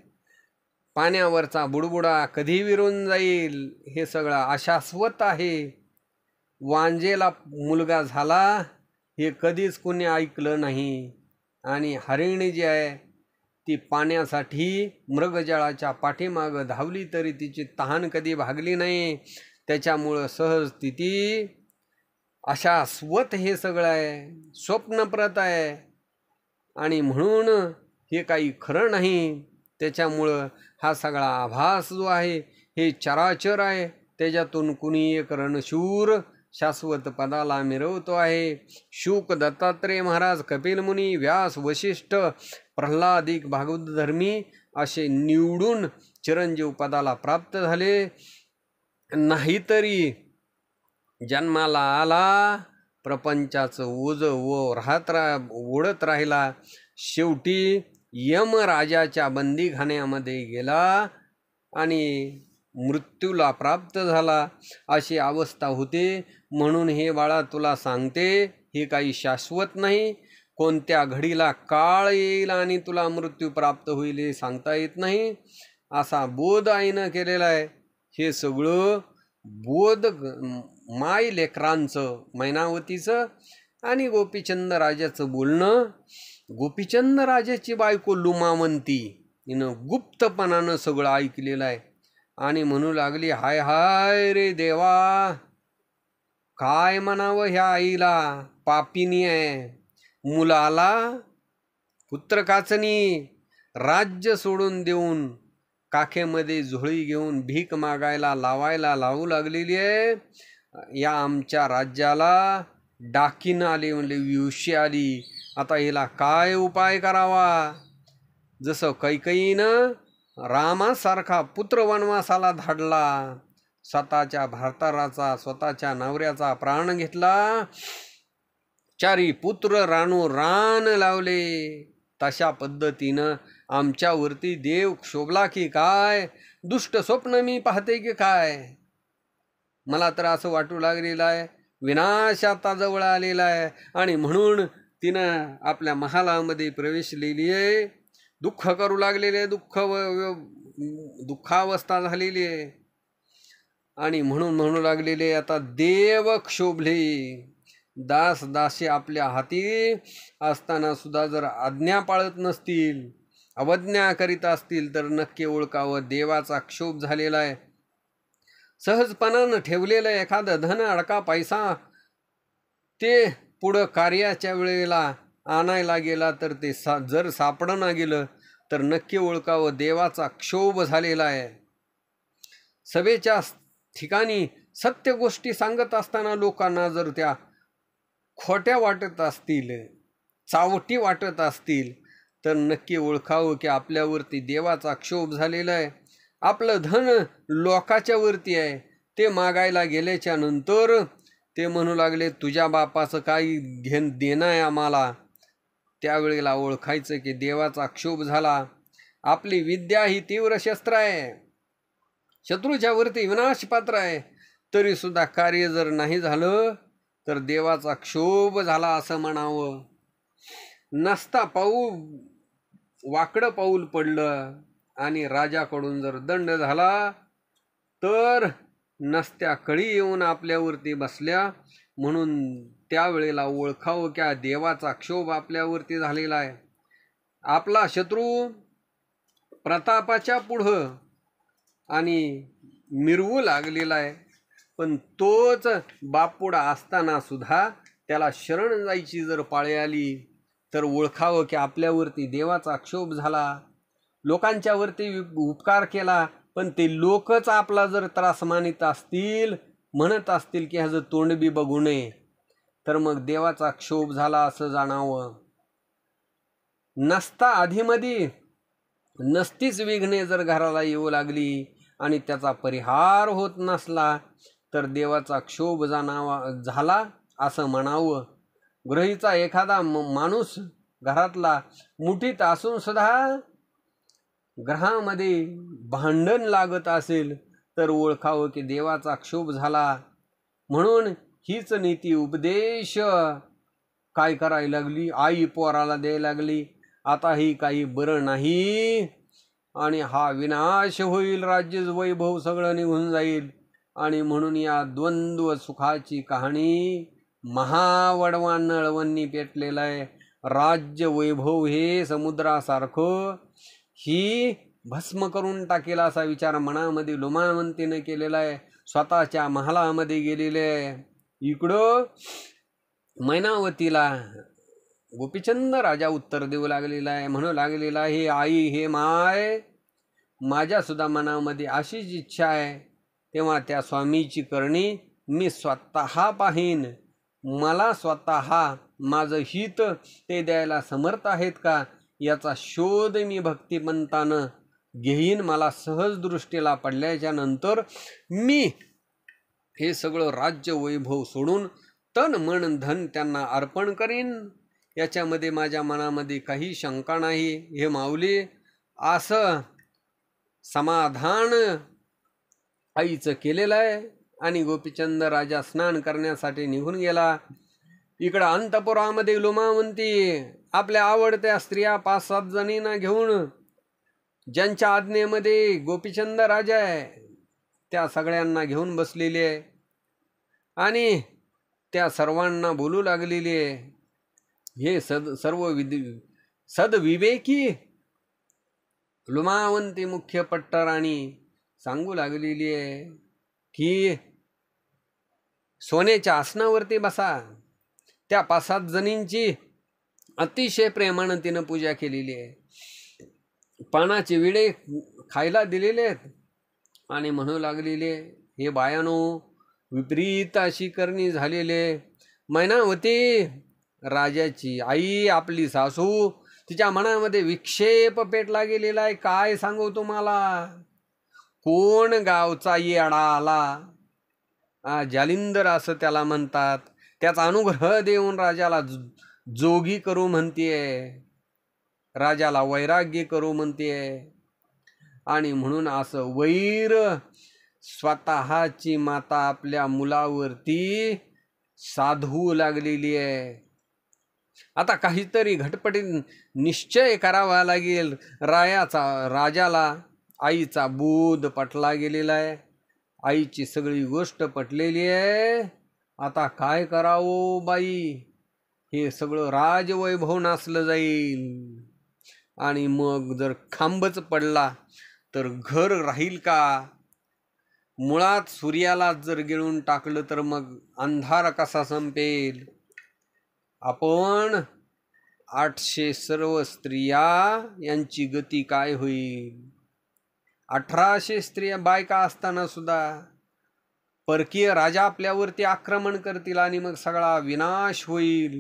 पाण्यावरचा बुडबुडा कधी विरून जाईल, हे सगळं आशास्वत आहे. वांजेला मुलगा झाला हे कधीच कोणी ऐकलं नाही. आणि हरिणी जी आहे ती पाण्यासाठी मृगजळाच्या पाठीमागं धावली तरी तिची तहान कधी भागली नाही. त्याच्यामुळं सहज ती आशास्वत हे सगळं आहे, स्वप्नप्रत आहे. आणि म्हणून हे काही खरं नाही. त्याच्यामुळं हा सगळा आभास जो आहे हे चराचर आहे. त्याच्यातून कुणी एक रणशूर शाश्वत पदाला मिरवतो आहे. शुक, दत्तात्रेय महाराज, कपिल मुनी, व्यास, वशिष्ठ, प्रल्हादिक भागवत धर्मी असे निवडून चिरंजीव पदाला प्राप्त झाले. नाहीतरी जन्माला आला, प्रपंचाचं ओझ ओढत राहिला, शेवटी यमराजाच्या बंदीखान्यामध्ये गेला आणि मृत्यूला प्राप्त झाला. अशी अवस्था होते. म्हणून हे बाळा तुला सांगते, हे काही शाश्वत नाही. कोणत्या घडीला काळ येईल आणि तुला मृत्यू प्राप्त होईल हे सांगता येत नाही. असा बोध आईनं केलेला आहे. हे सगळं बोध माय लेकरांचं, मैनावतीचं आणि गोपीचंद राजाचं बोलणं. गोपीचंद राजाची बायको लुमावंती हिनं गुप्तपणानं सगळं ऐकलेलं आहे. आणि म्हणू लागली, हाय हाय रे देवा, काय म्हणावं ह्या आईला, पापिनी आहे. मुलाला पुत्र काचनी राज्य सोडून देऊन काखेमध्ये झोळी घेऊन भीक मागायला लावू लागलेली आहे. या आमच्या राज्याला डाकीन आली, म्हणजे विवशी आली. आता हिला काय उपाय करावा. जसं कैकेयीनं रामासारखा पुत्र वनवासाला धाडला, स्वतःच्या भारताराचा स्वतःच्या नवऱ्याचा प्राण घेतला, 4 पुत्र रान लावले. तशा पद्धतीनं आमच्यावरती देव क्षोभला की काय, दुष्ट स्वप्न मी पाहते की काय. मला तर असं वाटू लागलेलं आहे विनाश आता जवळ आलेला आहे. आणि म्हणून तिनं आपल्या महालामध्ये प्रवेशलेली आहे. दुःख करू लागलेले, दुःखावस्था झालेली आहे. आणि म्हणून म्हणू लागलेले, आता देव क्षोभले. दास दासी आपल्या हाती असताना सुद्धा जर आज्ञा पाळत नसतील, अवज्ञा करीत असतील, तर नक्की ओळखावं देवाचा क्षोभ झालेला आहे. सहजपणानं ठेवलेलं एखादं धन, अडका, पैसा ते पुढं कार्याच्या वेळेला आणायला गेला तर ते जर सापडणं गेलं तर नक्की ओळखावं देवाचा क्षोभ झालेला आहे. सभेच्या ठिकाणी सत्य गोष्टी सांगत असताना लोकांना जर त्या खोट्या वाटत असतील, चावटी वाटत असतील, तर नक्की ओळखावं की आपल्यावरती देवाचा क्षोभ झालेला आहे. आपलं धन लोकाच्या वरती आहे. ते मागायला गेल्याच्या नंतर ते म्हणू लागले तुझ्या बापाचं काही देणं आहे आम्हाला. त्यावेळेला ओळखायचं की देवाचा क्षोभ झाला. आपली विद्या ही तीव्र शस्त्र आहे, शत्रूच्या वरती विनाशपात्र आहे. तरी सुद्धा कार्य जर नाही झालं तर देवाचा क्षोभ झाला असं म्हणावं. नसता वाकडं पाऊल पडलं आणि राजाकडून जर दंड झाला तर नसत्या कळी येऊन आपल्यावरती बसल्या. म्हणून त्यावेळेला ओळखावं की देवाचा क्षोभ आपल्यावरती झालेला आहे. आपला शत्रू प्रतापाच्या पुढं आणि मिरवू लागलेला आहे, पण तोच बापुडा असताना सुद्धा त्याला शरण जायची जर पाळी आली तर ओळखावं की आपल्यावरती देवाचा क्षोभ झाला. लोकांच्या वरती उपकार केला, पण ते लोकच आपला जर त्रास मानित असतील, म्हणत असतील की ह्याचं तोंड बी बघू नये, तर मग देवाचा क्षोभ झाला असं जाणावं. नसता आधीमध्ये नसतीच विघ्ने जर घराला येऊ लागली आणि त्याचा परिहार होत नसला तर देवाचा क्षोभ झाला असं म्हणावं. गृहीचा एखादा माणूस घरातला मुठीत असून सुद्धा ग्रहामध्ये भांडण लागत असेल तर ओळखावं की देवाचा क्षोभ झाला. म्हणून हीच नीती उपदेश काय करायला लागली, आई पोराला द्यायला लागली, आता ही काही बरं नाही आणि हा विनाश होईल, राज्य वैभव सगळं निघून जाईल. आणि म्हणून या द्वंद्व सुखाची कहाणी महावडवा नळवणी पेटलेला आहे. राज्य वैभव हे समुद्रासारखं ही भस्म करून टाकेल असा विचार मनामध्ये लोमावंतीने केलेला आहे. स्वतःच्या महालामध्ये गेलेले आहे. इकडं मैनावतीला गोपीचंद राजा उत्तर देऊ लागलेला आहे, म्हणू लागलेला हे आई हे माय, माझ्या सुद्धा मनामध्ये अशीच इच्छा आहे. तेव्हा त्या स्वामीची करणी मी स्वतः पाहीन. मला स्वतः माझं हित ते द्यायला समर्थ आहेत का याचा शोध मी भक्तिमंतानं घेईन. मला सहज दृष्टीला पडल्याच्या नंतर मी हे सगळं राज्य वैभव सोडून तन मन धन त्यांना अर्पण करीन. याच्यामध्ये माझ्या मनामध्ये काही शंका नाही. हे माऊली असं समाधान आईचं केलेलं आहे. आणि गोपीचंद राजा स्नान करण्यासाठी निघून गेला. इकडं अंतपुरामध्ये लोमावंती आपल्या आवडत्या स्त्रिया 5-7 जणींना घेऊन, ज्यांच्या आज्ञेमध्ये गोपीचंद राजा आहे, त्या सगळ्यांना घेऊन बसलेली आहे आणि त्या सर्वांना बोलू लागलेली आहे. हे सर्व सदविवेकी लुमावंती मुख्य पट्टराणी सांगू लागलेली आहे की सोन्याच्या आसनावरती बसा. त्या 5-7 जणींची अतिशय प्रेमानं तिनं पूजा केलेली आहे. पानाचे विडे खायला दिलेले आहेत आणि म्हणू लागलेले हे बायानो विपरीत अशी करणी झालेले. मैनावती राजाची आई आपली सासू, तिच्या मनामध्ये विक्षेप पेटला गेलेला आहे. काय सांगू तुम्हाला, कोण गावचा येडा आला, जालिंदर असं त्याला म्हणतात, त्याचा अनुग्रह देऊन राजाला जोगी करू म्हणतीये, राजाला वैराग्य करू म्हणतीये. आणि म्हणून असं वैर स्वतःची माता आपल्या मुलावरती साधवू लागलेली आहे. आता काहीतरी घटपटीत निश्चय करावा लागेल. राजाला आईचा बोध पटला गेलेला आहे. आईची सगळी गोष्ट पटलेली आहे. आता काय करावं बाई, हे सगळं राजवैभव नासलं जाईल आणि मग जर खांबच पडला तर घर राहील का. मुळात सूर्याला जर गिळून टाकलं तर मग अंधार कसा संपेल. आपण 800 सर्व स्त्रिया यांची गती काय होईल. 1800 स्त्रिया बायका असताना सुद्धा परकीय राजा आपल्यावरती आक्रमण करतील आणि मग सगळा विनाश होईल.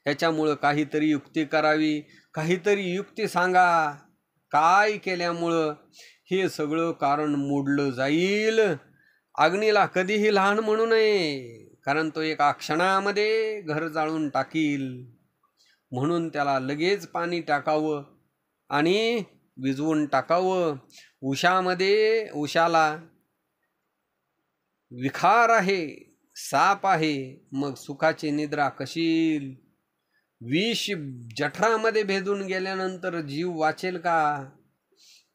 ह्याच्यामुळं काहीतरी युक्ती करावी, काहीतरी युक्ती सांगा. काय केल्यामुळं हे सगळं कारण मोडलं जाईल. अग्नीला कधीही लहान म्हणू नये, कारण तो एका क्षणामध्ये घर जाळून टाकील. म्हणून त्याला लगेच पाणी टाकावं आणि विझवून टाकावं. उशाला विखार आहे, साप आहे, मग सुखाची निद्रा कशील? विष जठरामध्ये भेदून गेल्यानंतर जीव वाचेल का?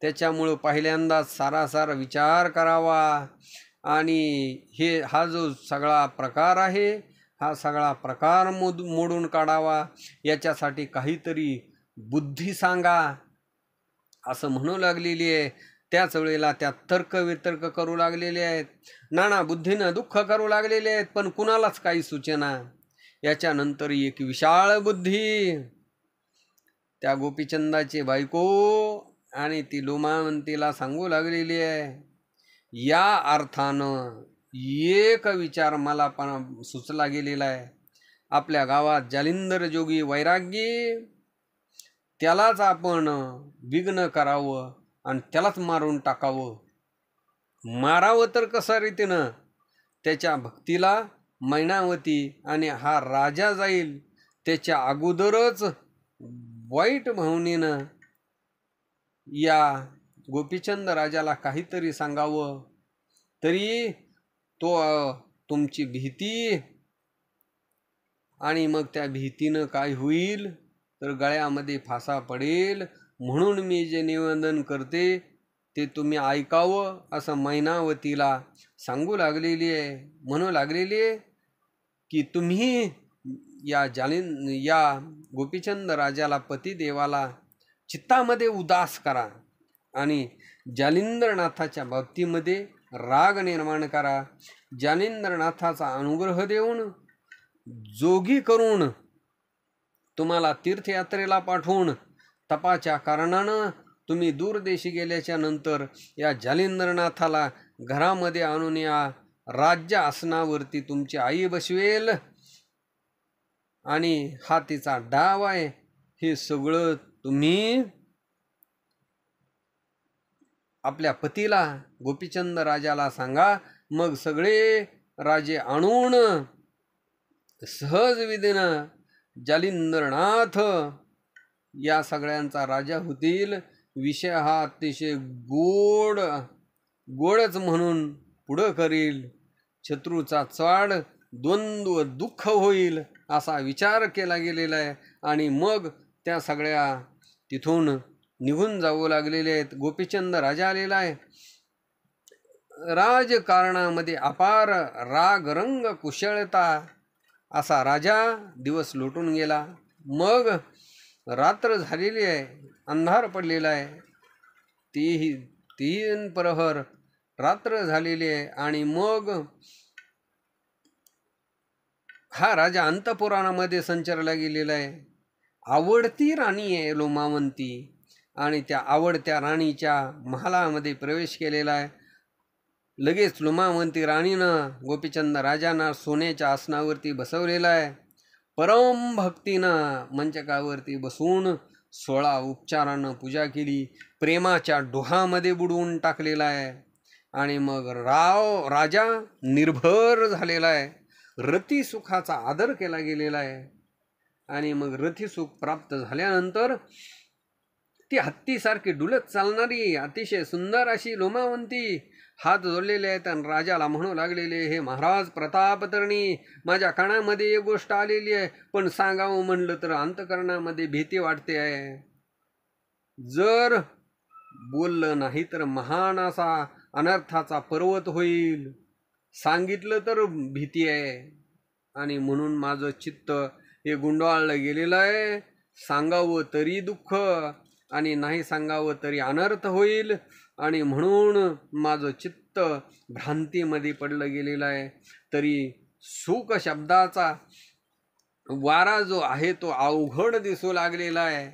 त्याच्यामुळं पहिल्यांदाच सारासार विचार करावा. आणि हा जो सगळा प्रकार आहे, हा सगळा प्रकार मोडून काढावा. याच्यासाठी काहीतरी बुद्धी सांगा असं म्हणू लागलेली आहे. त्याच वेळेला त्या तर्क वितर्क करू लागलेले आहेत, नाना बुद्धीनं दुःख करू लागलेले आहेत, पण कुणालाच काही सुचेना. याच्यानंतर एक विशाळ बुद्धी त्या गोपीचंदाची बायको आणि ती लोमावंतीला सांगू लागलेली आहे. या अर्थानं एक विचार मला पण सुचला गेलेला आहे. आपल्या गावात जालिंदर जोगी वैरागी, त्यालाच आपण विघ्न करावं आणि त्यालाच मारून टाकावं. मारावं तर कसा रीतीनं? त्याच्या भक्तीला मैनावती आणि हा राजा जाईल त्याच्या अगोदरच वाईट भावनेनं या गोपीचंद राजाला काहीतरी सांगावं. तरी तो तुमची भीती, आणि मग त्या भीतीनं काय होईल तर गळ्यामध्ये फासा पडेल. म्हणून मी जे निवेदन करते ते तुम्ही ऐकावं असं मैनावतीला सांगू लागलेली आहे. म्हणू लागलेली आहे की तुम्ही या गोपीचंद राजाला पतिदेवाला चित्तामध्ये उदास करा आणि जालिंदरनाथाच्या बाबतीमध्ये राग निर्माण करा. जालिंदरनाथाचा अनुग्रह देऊन जोगी करून तुम्हाला तीर्थयात्रेला पाठवून तपाच्या कारणानं तुम्ही दूरदेशी गेल्याच्या नंतर या जालिंदरनाथाला घरामध्ये आणून या राज्य आसनावरती तुमची आई बसवेल. आणि हा तिचा डाव आहे. हे सगळं तुम्ही आपल्या पतीला गोपीचंद राजाला सांगा. मग सगळे राजे आणून सहज विधीनं जालिंदरनाथ या सगळ्यांचा राजा होतील. विषय हा अतिशय गोडच म्हणून पुढं करील. शत्रूचा चाड द्वंद्व दुःख होईल असा विचार केला गेलेला आहे. आणि मग त्या सगळ्या तिथून निघून जाऊ लागलेले आहेत. गोपीचंद राजा आलेला आहे. राजकारणामध्ये अपार राग रंग कुशळता असा राजा दिवस लोटून गेला. मग रात्र झालेली आहे, अंधार पडलेला आहे. 3 प्रहर रात्र झालेली आहे. आणि मग हा राजा अंतपुराणामध्ये संचरला गेलेला आहे. आवडती राणी आहे लोमावंती, आणि त्या आवडत्या राणीच्या महालामध्ये प्रवेश केलेला आहे. लगेच लोमावंती राणीनं गोपीचंद राजांना सोन्याच्या आसनावरती बसवलेला आहे. परम भक्तीनं मंचकावरती बसून 16 उपचारानं पूजा केली. प्रेमाच्या डोहामध्ये बुडवून टाकलेला आहे. आणि मग राजा निर्भर झालेला आहे. रतिसुखाचा आदर केला गेलेला आहे. आणि मग रतिसुख प्राप्त झाल्यानंतर ती हत्तीसारखी डुलत चालणारी अतिशय सुंदर अशी लोमावंती हात जोडलेले आहेत आणि राजाला म्हणू लागलेले, हे महाराज प्रतापतरणी, माझ्या कानामध्ये एक गोष्ट आलेली आहे, पण सांगावं म्हणलं तर अंतकरणामध्ये भीती वाटते आहे. जर बोललं नाही तर महान असा अनर्थाचा पर्वत होईल. सांगितलं तर भीती आहे. आणि म्हणून माझं चित्त हे गुंडाळलं गेलेलं आहे. सांगावं तरी दुःख आणि नाही सांगावं तरी अनर्थ होईल. आणि म्हणून माझं चित्त भ्रांतीमध्ये पडलं गेलेलं आहे. तरी सुख शब्दाचा वारा जो आहे तो अवघड दिसू लागलेला आहे.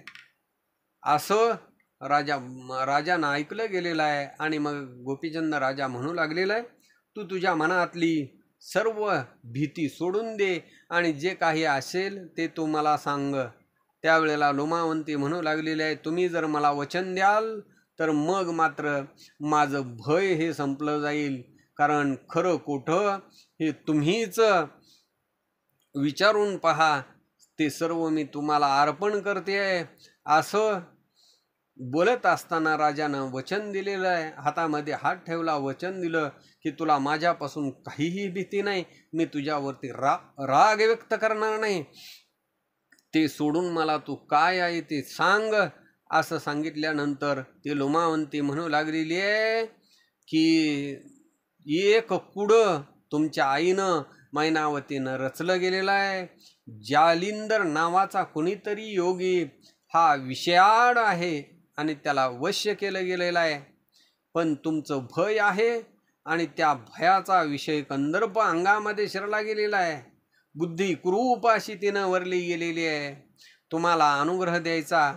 असं राजानं ऐकलं गेलेलं आहे. आणि मग गोपीचंद राजा म्हणू लागलेला आहे, तू तुझ्या मनातली सर्व भीती सोडून दे आणि जे काही असेल ते तू मला सांग. त्यावेळेला लोमावंती म्हणू लागलेली आहे, तुम्ही जर मला वचन द्याल तर मग मात्र माझं भय हे संपलं जाईल. कारण खरं खोटं हे तुम्हीच विचारून पहा, ते सर्व मी तुम्हाला अर्पण करते आहे. असं बोलत असताना राजानं वचन दिलेलं आहे. हातामध्ये हात ठेवला, वचन दिलं की तुला माझ्यापासून काहीही भीती नाही, मी तुझ्यावरती राग व्यक्त करणार नाही, ते सोडून मला तू काय आहे ते सांग. असं सांगितल्यानंतर ते लोमावंती म्हणू लागलेली आहे की एक कुडं तुमच्या आईनं मैनावतीनं रचलं गेलेलं आहे. जालिंदर नावाचा कुणीतरी योगी हा विषयाड आहे आणि त्याला वश्य केलं गेलेलं आहे. पण तुमचं भय आहे आणि त्या भयाचा विषय कंदर्प अंगामध्ये शिरला गेलेला आहे. बुद्धी कुरूप अशी तिनं वरली गेलेली आहे. तुम्हाला अनुग्रह द्यायचा,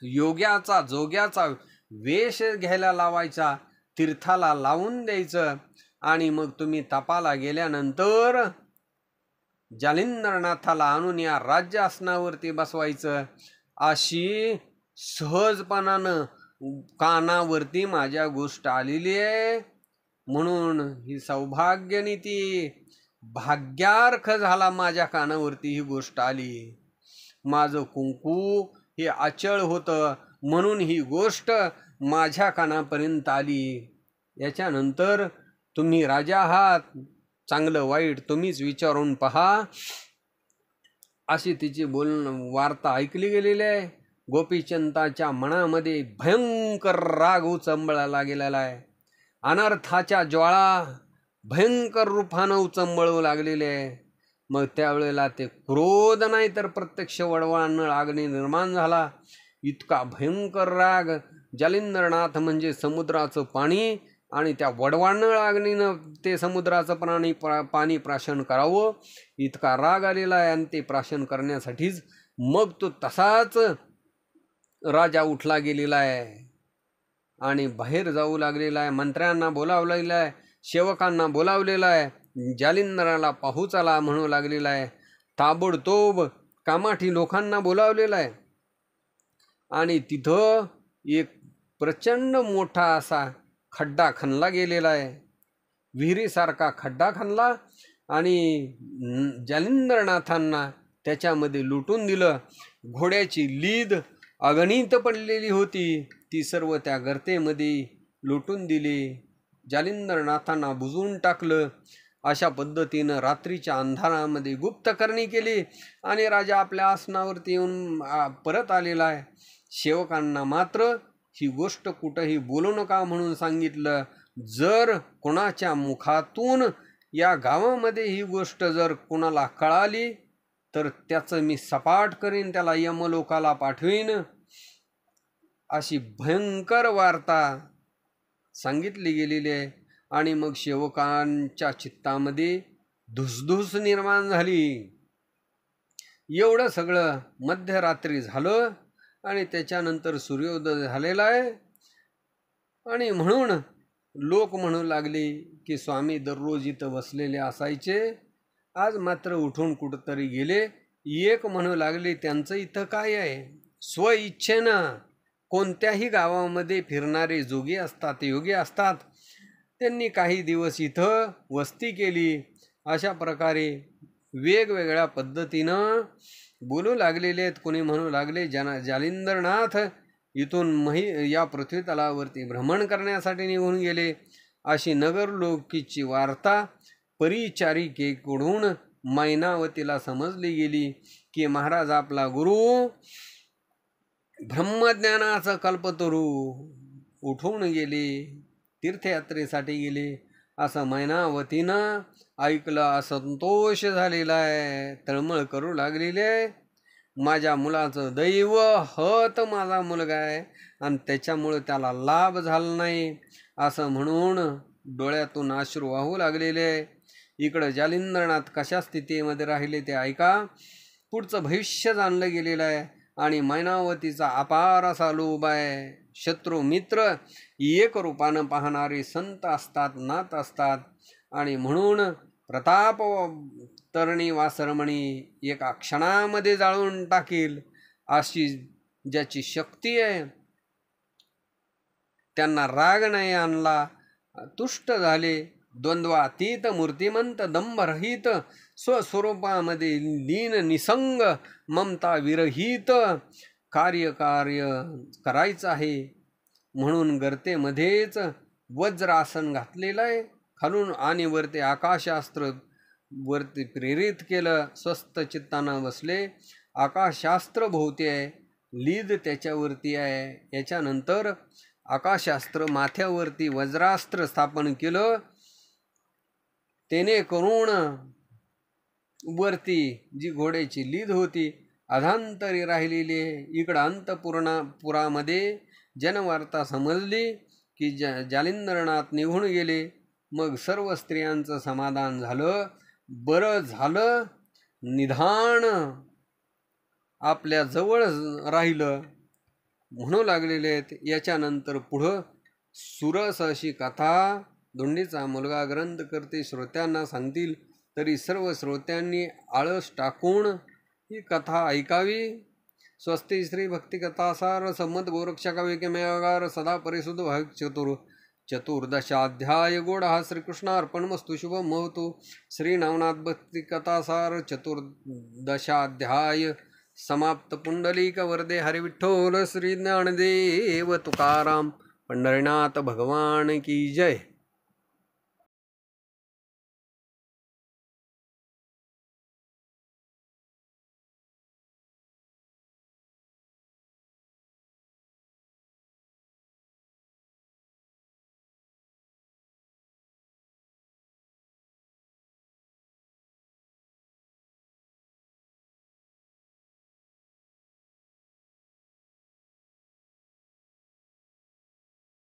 योग्याचा जोग्याचा वेश घ्यायला लावायचा, तीर्थाला लावून द्यायचं आणि मग तुम्ही तपाला गेल्यानंतर जालिंदरनाथाला आणून या राज्यासनावरती बसवायचं. अशी सहजपणानं कानावरती माझ्या गोष्ट आलेली आहे. म्हणून ही सौभाग्यनीती, भाग्यार्थ झाला माझ्या कानावरती ही गोष्ट आली. माझं कुंकू हे अचळ होतं म्हणून ही गोष्ट माझ्या कानापर्यंत आली. याच्यानंतर तुम्ही राजा आहात, चांगलं वाईट तुम्हीच विचारून पहा. अशी तिची वार्ता ऐकली गेलेली आहे. गोपीचंदाच्या मनामध्ये भयंकर राग उचंबळायला गेलेला आहे. अनर्थाच्या ज्वाळा भयंकर रूपानं उचंबळू लागलेले आहे. मग त्यावेळेला ते क्रोध नाही तर प्रत्यक्ष वडवळानं अग्नी निर्माण झाला. इतका भयंकर राग. जालिंदरनाथ म्हणजे समुद्राचं पाणी आणि त्या वडवाणळ अग्नीनं ते समुद्राचं पाणी प्राशन करावं इतका राग आलेला आहे. आणि ते प्राशन करण्यासाठीच मग तो तसाच राजा उठला गेलेला आहे आणि बाहेर जाऊ लागलेला आहे. मंत्र्यांना बोलावलेलं आहे, सेवकांना बोलावलेलं आहे, जालिंदराला पाहूच आला म्हणू लागलेला आहे. ताबडतोब कामाठी लोकांना बोलावलेलं आहे आणि तिथं एक प्रचंड मोठा असा खड्डा खणला गेलेला आहे. विहिरीसारखा खड्डा खणला आणि जालिंदरनाथांना त्याच्यामध्ये लुटून दिलं. घोड्याची लीद अगणित पडलेली होती, ती सर्व त्या गर्तेमध्ये लुटून दिली. जालिंदरनाथांना बुजवून टाकलं. अशा पद्धतीनं रात्रीच्या अंधारामध्ये गुप्तकर्णी केली आणि राजा आपल्या आसनावरती येऊन परत आलेला आहे. सेवकांना मात्र ही गोष्ट कुठंही बोलू नका म्हणून सांगितलं. जर कोणाच्या मुखातून या गावामध्ये ही गोष्ट जर कोणाला कळाली तर त्याचं मी सपाट करीन, त्याला यमलोकाला पाठवीन. अशी भयंकर वार्ता सांगितली गेलेली आहे. आणि मग सेवकांच्या चित्तामध्ये धुसधुस निर्माण झाली. एवढं सगळं मध्यरात्री झालं आणि त्याच्यानंतर सूर्योदय झालेला आहे. आणि म्हणून लोक म्हणू लागले की स्वामी दररोज इथं बसलेले असायचे, आज मात्र उठून कुठंतरी गेले. एक म्हणू लागले त्यांचं इथं काय आहे. स्वइच्छेनं कोणत्याही गावामध्ये फिरणारे जोगी असतात, योगी असतात, त्यांनी काही दिवस इथं वस्ती केली. अशा प्रकारे वेगवेगळ्या पद्धतीनं बोलू लागलेले आहेत. कोणी म्हणू लागले जालिंदरनाथ इथून या पृथ्वी तलावरती भ्रमण करण्यासाठी निघून गेले. अशी नगरलोकीची वार्ता परिचारिकेकडून मैनावतीला समजली गेली की महाराज आपला गुरु ब्रह्मज्ञानाचं कल्पतरू उठून गेले, तीर्थयात्रेसाठी गेले. असं मैनावतीनं ऐकलं. असंतोष झालेला आहे, तळमळ करू लागलेली आहे. माझ्या मुलाचं दैव हत माझा मुलगा आहे आणि त्याच्यामुळे त्याला लाभ झाला नाही असं म्हणून डोळ्यातून अश्रू वाहू लागलेले आहे. इकडं जालिंदरनाथ कशा स्थितीमध्ये राहिले ते ऐका. पुढचं भविष्य जाणलं गेलेलं आहे. आणि मैनावतीचा अपार असा लोभ आहे. शत्रू मित्र एक रूपानं पाहणारे संत असतात, नाथ असतात. आणि म्हणून प्रताप तरणी वासरमणी एका क्षणामध्ये जाळून टाकील अशी ज्याची शक्ती आहे, त्यांना राग नाही आणला, तुष्ट झाले, द्वंद्वातीत मूर्तिमंत दंभरहित स्वस्वरूपामध्ये लीन निसंग ममता विरहित कार्य करायचं आहे. म्हणून गर्तेमध्येच वज्रासन घातलेलं आहे. खालून आणि वरती आकाशास्त्र वरती प्रेरित केलं. स्वस्थ चित्तानं बसले. आकाशास्त्र भोवती आहे, लीद त्याच्यावरती आहे. याच्यानंतर आकाशास्त्र माथ्यावरती वज्रास्त्र स्थापन केलं. तेने करून वरती जी घोड्याची लीद होती अधांतरी राहिलेली आहे. इकडं अंतपुरामध्ये जनवार्ता समजली की जालिंदरनाथ निघून गेले. मग सर्व स्त्रियांचं समाधान झालं. बरं झालं, निधान आपल्या जवळ राहिलं म्हणू लागलेले आहेत. याच्यानंतर पुढं सुरस अशी कथा धोंडीचा मुलगा ग्रंथ करते श्रोत्यांना सांगतील, तरी सर्व श्रोत्यांनी आळस टाकून ही कथा ऐकावी. स्वस्ति श्री भक्ती कथासार सम्मत गोरक्षकाविकमेगार सदा परिशुद्ध भाग चतुर्दशाध्याय गोड हा श्रीकृष्णार्पणमस्तु. शुभम महतु. श्री नवनाथ भक्ती कथासार चतुर्दशाध्याय समाप्त. पुंडलिक वरदे हरि विठ्ठल श्री ज्ञानदेव तुकाराम पंढरीनाथ भगवान की जय.